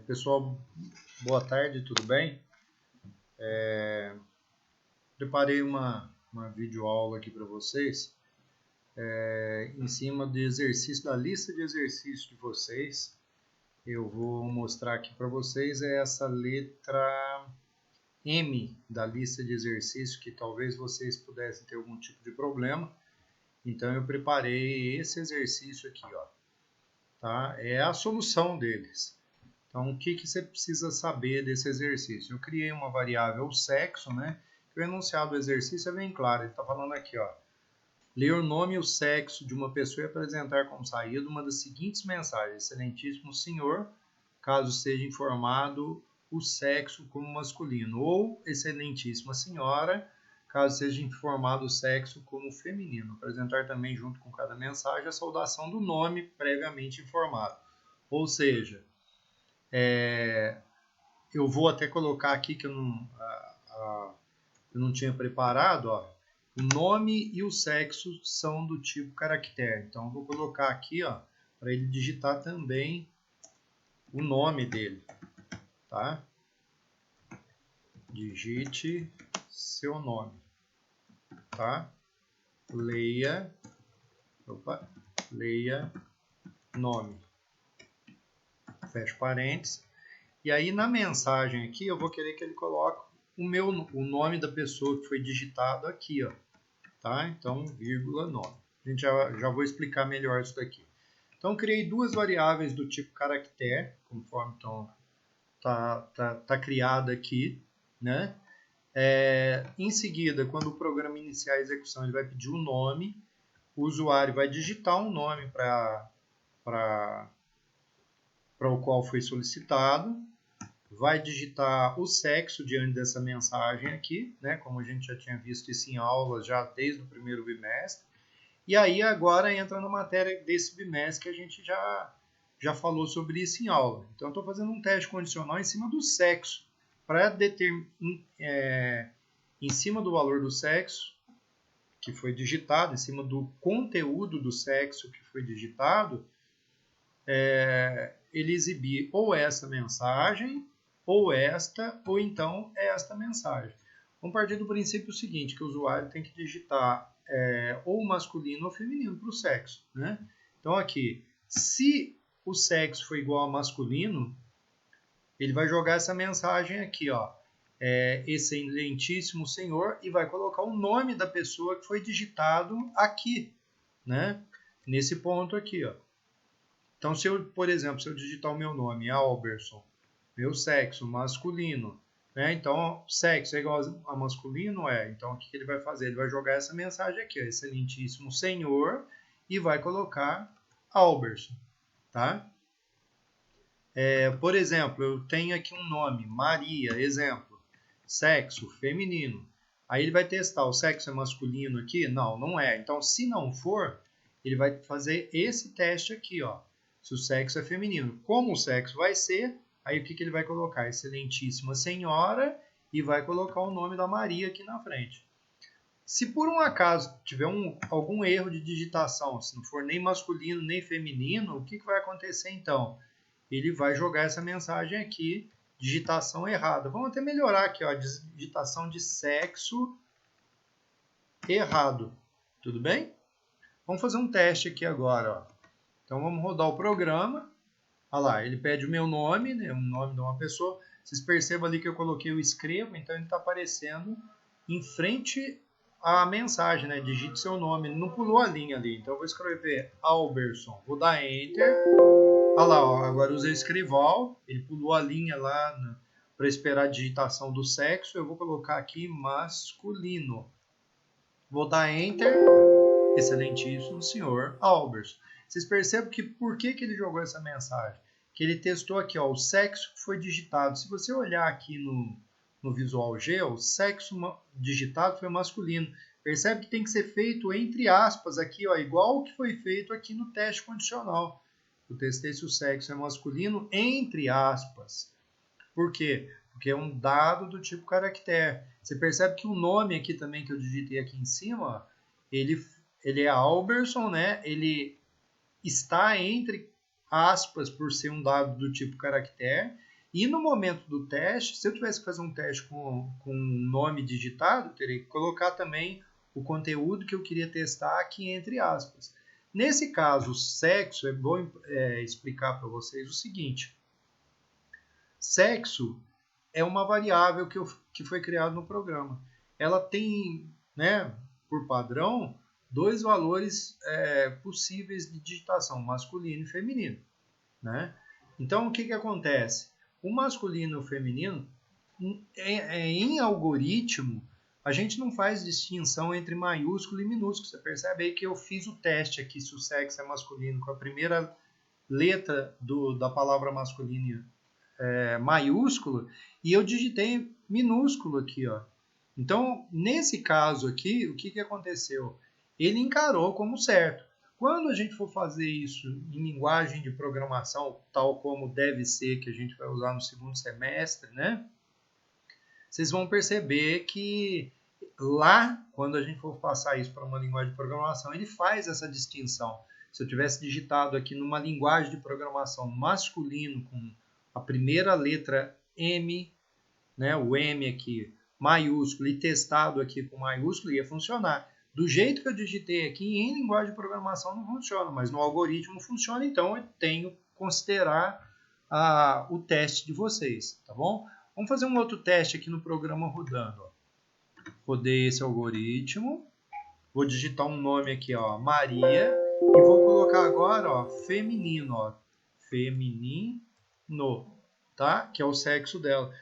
Pessoal, boa tarde, tudo bem? Preparei uma videoaula aqui para vocês em cima do exercício, da lista de exercícios de vocês. Eu vou mostrar aqui para vocês essa letra M da lista de exercícios, que talvez vocês pudessem ter algum tipo de problema. Então eu preparei esse exercício aqui, ó, tá? É a solução deles. Então, o que você precisa saber desse exercício? Eu criei uma variável sexo, né? O enunciado do exercício é bem claro. Ele está falando aqui, ó. Ler o nome e o sexo de uma pessoa e apresentar como saída uma das seguintes mensagens. Excelentíssimo senhor, caso seja informado o sexo como masculino. Ou excelentíssima senhora, caso seja informado o sexo como feminino. Apresentar também, junto com cada mensagem, a saudação do nome previamente informado. Ou seja, eu vou até colocar aqui que eu não tinha preparado, ó. O nome e o sexo são do tipo caractere. Então, eu vou colocar aqui, ó, para ele digitar também o nome dele, tá? Digite seu nome, tá? Leia nome. Fecha parênteses. E aí, na mensagem aqui, eu vou querer que ele coloque o nome da pessoa que foi digitado aqui, ó, tá? Então, vírgula nome. A gente já vou explicar melhor isso daqui. Então, criei duas variáveis do tipo caractere, conforme então tá criada aqui, né? Em seguida, quando o programa iniciar a execução, ele vai pedir o nome, o usuário vai digitar um nome para o qual foi solicitado, vai digitar o sexo diante dessa mensagem aqui, né? Como a gente já tinha visto isso em aulas já desde o primeiro bimestre. E aí agora entra na matéria desse bimestre que a gente já falou sobre isso em aula. Então eu estou fazendo um teste condicional em cima do sexo, para determinar, em cima do valor do sexo que foi digitado, em cima do conteúdo do sexo que foi digitado, ele exibir ou essa mensagem, ou esta, ou então esta mensagem. Vamos partir do princípio seguinte, que o usuário tem que digitar ou masculino ou feminino para o sexo, né? Então aqui, se o sexo for igual a masculino, ele vai jogar essa mensagem aqui, ó, excelentíssimo senhor, e vai colocar o nome da pessoa que foi digitado aqui, né? Nesse ponto aqui, ó. Então, se eu, por exemplo, se eu digitar o meu nome, Alberson, meu sexo, masculino, né? Então, sexo é igual a masculino? Então, o que ele vai fazer? Ele vai jogar essa mensagem aqui, ó, excelentíssimo senhor, e vai colocar Alberson, tá? Por exemplo, eu tenho aqui um nome, Maria, exemplo, sexo, feminino. Aí ele vai testar, o sexo é masculino aqui? Não, não é. Então, se não for, ele vai fazer esse teste aqui, ó. Se o sexo é feminino. Como o sexo vai ser, aí o que ele vai colocar? Excelentíssima senhora, e vai colocar o nome da Maria aqui na frente. Se por um acaso tiver algum erro de digitação, se não for nem masculino nem feminino, o que vai acontecer então? Ele vai jogar essa mensagem aqui, digitação errada. Vamos até melhorar aqui, ó, digitação de sexo errado. Tudo bem? Vamos fazer um teste aqui agora, ó. Então vamos rodar o programa. Olha lá, ele pede o meu nome, né, o nome de uma pessoa. Vocês percebam ali que eu coloquei o escrevo, então ele está aparecendo em frente à mensagem, né? Digite seu nome. Ele não pulou a linha ali, então eu vou escrever Alberson. Vou dar Enter. Olha lá, ó, agora eu usei o escrival, ele pulou a linha lá para esperar a digitação do sexo. Eu vou colocar aqui masculino. Vou dar Enter. Excelentíssimo senhor Alberson. Vocês percebem que por que ele jogou essa mensagem? Que ele testou aqui, ó, o sexo que foi digitado. Se você olhar aqui no Visual G, o sexo digitado foi masculino. Percebe que tem que ser feito entre aspas aqui, ó, igual o que foi feito aqui no teste condicional. Eu testei se o sexo é masculino entre aspas. Por quê? Porque é um dado do tipo caractere. Você percebe que o nome aqui também que eu digitei aqui em cima, ele é Alberson, né? Ele está entre aspas por ser um dado do tipo caractere. E no momento do teste, se eu tivesse que fazer um teste com um nome digitado, eu teria que colocar também o conteúdo que eu queria testar aqui entre aspas. Nesse caso, o sexo, é bom explicar para vocês o seguinte. Sexo é uma variável que foi criada no programa. Ela tem, né, por padrão, dois valores possíveis de digitação, masculino e feminino. Né? Então, o que acontece? O masculino e o feminino, em algoritmo, a gente não faz distinção entre maiúsculo e minúsculo. Você percebe aí que eu fiz o teste aqui se o sexo é masculino com a primeira letra da palavra masculino maiúsculo e eu digitei minúsculo aqui. Ó. Então, nesse caso aqui, o que aconteceu? Ele encarou como certo. Quando a gente for fazer isso em linguagem de programação, tal como deve ser, que a gente vai usar no segundo semestre, né? Vocês vão perceber que lá, quando a gente for passar isso para uma linguagem de programação, ele faz essa distinção. Se eu tivesse digitado aqui numa linguagem de programação masculino, com a primeira letra M, né, o M aqui, maiúsculo, e testado aqui com maiúsculo, ia funcionar. Do jeito que eu digitei aqui, em linguagem de programação não funciona, mas no algoritmo funciona, então eu tenho que considerar o teste de vocês, tá bom? Vamos fazer um outro teste aqui no programa rodando. Ó. Rodei esse algoritmo, vou digitar um nome aqui, ó, Maria, e vou colocar agora, ó, feminino, ó, feminino, tá? Que é o sexo dela.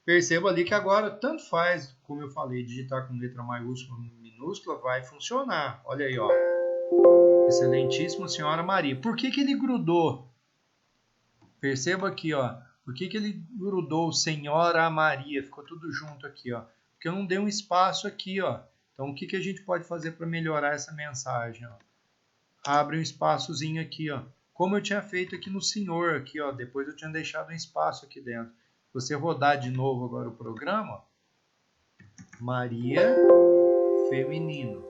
Perceba ali que agora tanto faz, como eu falei, digitar com letra maiúscula ou minúscula, vai funcionar. Olha aí, ó. Excelentíssima senhora Maria. Por que ele grudou? Perceba aqui, ó. Por que ele grudou senhora Maria? Ficou tudo junto aqui, ó. Porque eu não dei um espaço aqui, ó. Então, o que a gente pode fazer para melhorar essa mensagem, ó? Abre um espaçozinho aqui, ó. Como eu tinha feito aqui no senhor, aqui, ó. Depois eu tinha deixado um espaço aqui dentro. Se você rodar de novo agora o programa, ó, Maria, feminino.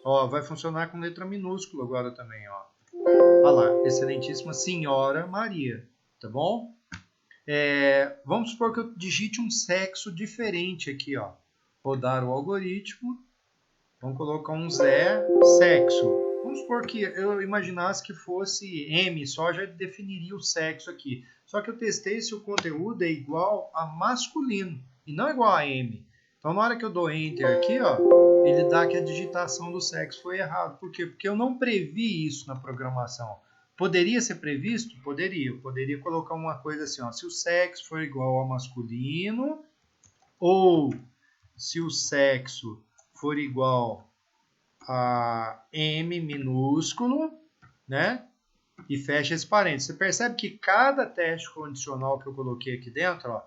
Ó, vai funcionar com letra minúscula agora também, ó. Olha lá, excelentíssima senhora Maria, tá bom? Vamos supor que eu digite um sexo diferente aqui, ó. Rodar o algoritmo. Vamos colocar um Zé, sexo. Vamos supor que eu imaginasse que fosse M, só já definiria o sexo aqui. Só que eu testei se o conteúdo é igual a masculino e não igual a M. Então, na hora que eu dou Enter aqui, ó, ele dá que a digitação do sexo foi errada. Por quê? Porque eu não previ isso na programação. Poderia ser previsto? Poderia. Eu poderia colocar uma coisa assim, ó, se o sexo for igual a masculino ou se o sexo for igual a M minúsculo, né? E fecha esse parênteses. Você percebe que cada teste condicional que eu coloquei aqui dentro, ó,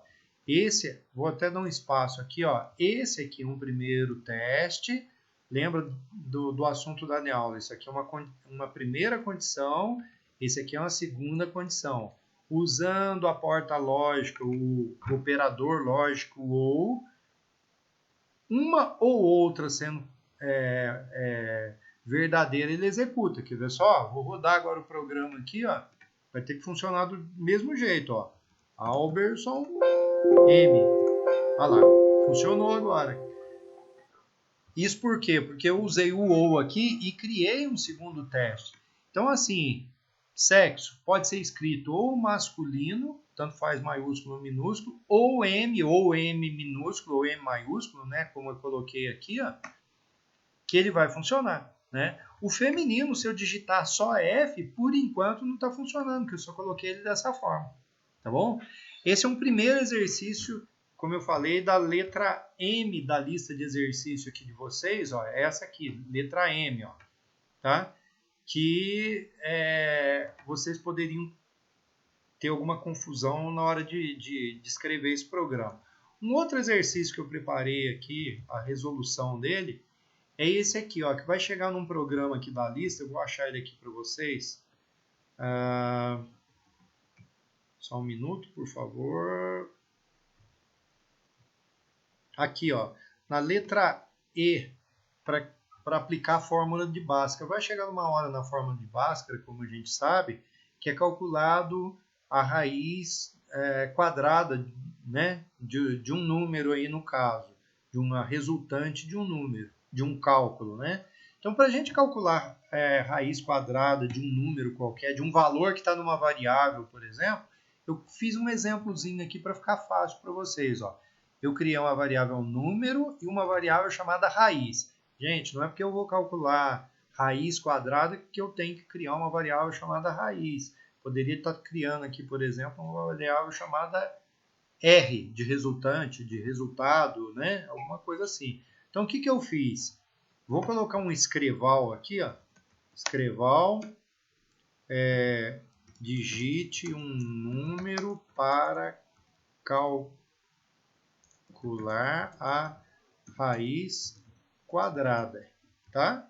vou até dar um espaço aqui, ó, esse aqui é um primeiro teste, lembra do assunto da aula, isso aqui é uma primeira condição, esse aqui é uma segunda condição. Usando a porta lógica, o operador lógico ou uma ou outra sendo verdadeira, ele executa. Quer ver só? Vou rodar agora o programa aqui, ó. Vai ter que funcionar do mesmo jeito, ó. Alberson M. Olha lá, funcionou agora. Isso por quê? Porque eu usei o ou aqui e criei um segundo teste. Então, assim, sexo pode ser escrito ou masculino, tanto faz maiúsculo ou minúsculo, ou M minúsculo, ou M maiúsculo, né? Como eu coloquei aqui, ó, que ele vai funcionar, né? O feminino, se eu digitar só F, por enquanto não está funcionando, porque eu só coloquei ele dessa forma, tá bom? Esse é um primeiro exercício, como eu falei, da letra M da lista de exercício aqui de vocês, ó, essa aqui, letra M, ó, tá? Que vocês poderiam ter alguma confusão na hora de escrever esse programa. Um outro exercício que eu preparei aqui, a resolução dele, é esse aqui, ó, que vai chegar num programa aqui da lista, eu vou achar ele aqui para vocês. Só um minuto, por favor. Aqui, ó, na letra E, para aplicar a fórmula de Bhaskara. Vai chegar numa hora na fórmula de Bhaskara, como a gente sabe, que é calculado a raiz quadrada, né, de um número aí no caso, de uma resultante de um número, de um cálculo, né? Então, para a gente calcular raiz quadrada de um número qualquer, de um valor que está numa variável, por exemplo, eu fiz um exemplozinho aqui para ficar fácil para vocês, ó. Eu criei uma variável número e uma variável chamada raiz. Gente, não é porque eu vou calcular raiz quadrada que eu tenho que criar uma variável chamada raiz. Poderia estar criando aqui, por exemplo, uma variável chamada R, de resultante, de resultado, né? Alguma coisa assim. Então, o que eu fiz? Vou colocar um escreval aqui, ó. Escreval, digite um número para calcular a raiz quadrada, tá?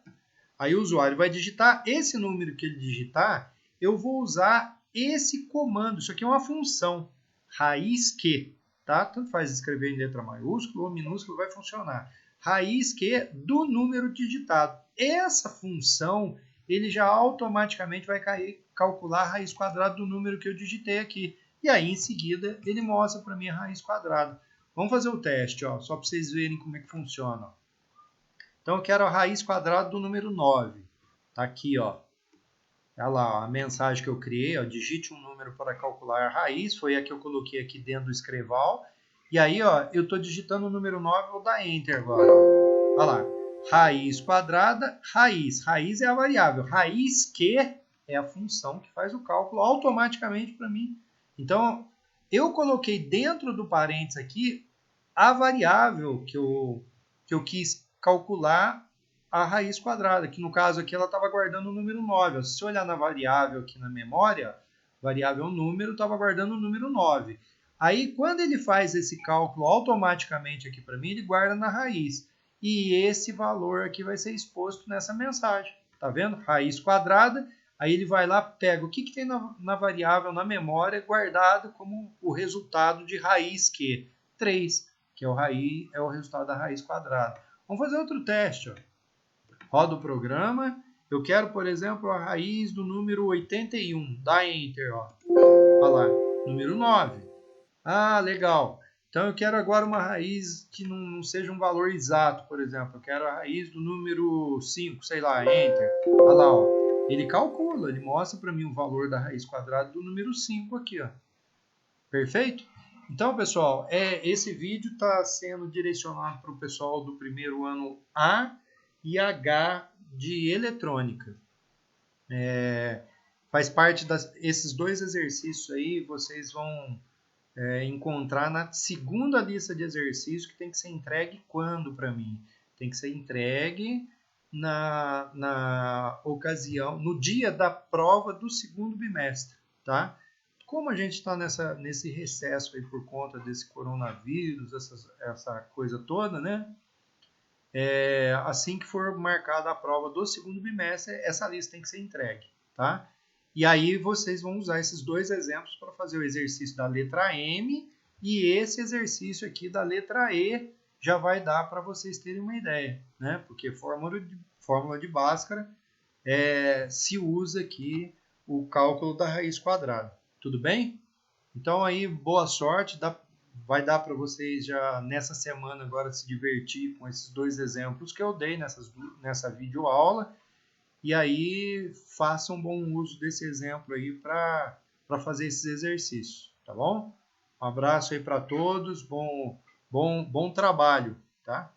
Aí o usuário vai digitar esse número que ele digitar, eu vou usar esse comando. Isso aqui é uma função, raiz que, tá? Tanto faz escrever em letra maiúscula ou minúscula, vai funcionar. Raiz que do número digitado. Essa função, ele já automaticamente vai calcular a raiz quadrada do número que eu digitei aqui. E aí, em seguida, ele mostra para mim a raiz quadrada. Vamos fazer o teste, ó, só para vocês verem como é que funciona. Então, eu quero a raiz quadrada do número 9. Tá aqui, ó. Olha lá, ó, a mensagem que eu criei, ó, digite um número para calcular a raiz, foi a que eu coloquei aqui dentro do escreval. E aí, ó, eu estou digitando o número 9, vou dar Enter agora. Ó. Olha lá, raiz quadrada, raiz. Raiz é a variável, raiz que é a função que faz o cálculo automaticamente para mim. Então, eu coloquei dentro do parênteses aqui a variável que eu quis calcular a raiz quadrada, que no caso aqui ela estava guardando o número 9. Se eu olhar na variável aqui na memória, variável número, estava guardando o número 9. Aí, quando ele faz esse cálculo automaticamente aqui para mim, ele guarda na raiz. E esse valor aqui vai ser exposto nessa mensagem. Tá vendo? Raiz quadrada. Aí ele vai lá, pega o que tem na variável, na memória, guardado como o resultado de raiz que 3, que é o resultado da raiz quadrada. Vamos fazer outro teste, ó. Roda o programa. Eu quero, por exemplo, a raiz do número 81. Dá Enter, ó. Olha lá, número 9. Ah, legal. Então eu quero agora uma raiz que não seja um valor exato, por exemplo. Eu quero a raiz do número 5, sei lá, Enter. Olha lá, ó. Ele calcula, ele mostra para mim o valor da raiz quadrada do número 5 aqui, ó. Perfeito? Então, pessoal, esse vídeo está sendo direcionado para o pessoal do primeiro ano A e H de eletrônica. Faz parte desses dois exercícios aí, vocês vão encontrar na segunda lista de exercícios que tem que ser entregue quando para mim? Tem que ser entregue na ocasião, no dia da prova do segundo bimestre, tá? Como a gente está nesse recesso aí por conta desse coronavírus, essa coisa toda, né? Assim que for marcada a prova do segundo bimestre, essa lista tem que ser entregue, tá? E aí vocês vão usar esses dois exemplos para fazer o exercício da letra M e esse exercício aqui da letra E já vai dar para vocês terem uma ideia, né? Porque fórmula de Bhaskara se usa aqui o cálculo da raiz quadrada. Tudo bem? Então aí, boa sorte. Vai dar para vocês já nessa semana agora se divertir com esses dois exemplos que eu dei nessa videoaula. E aí, façam bom uso desse exemplo aí para fazer esses exercícios, tá bom? Um abraço aí para todos, bom trabalho, tá?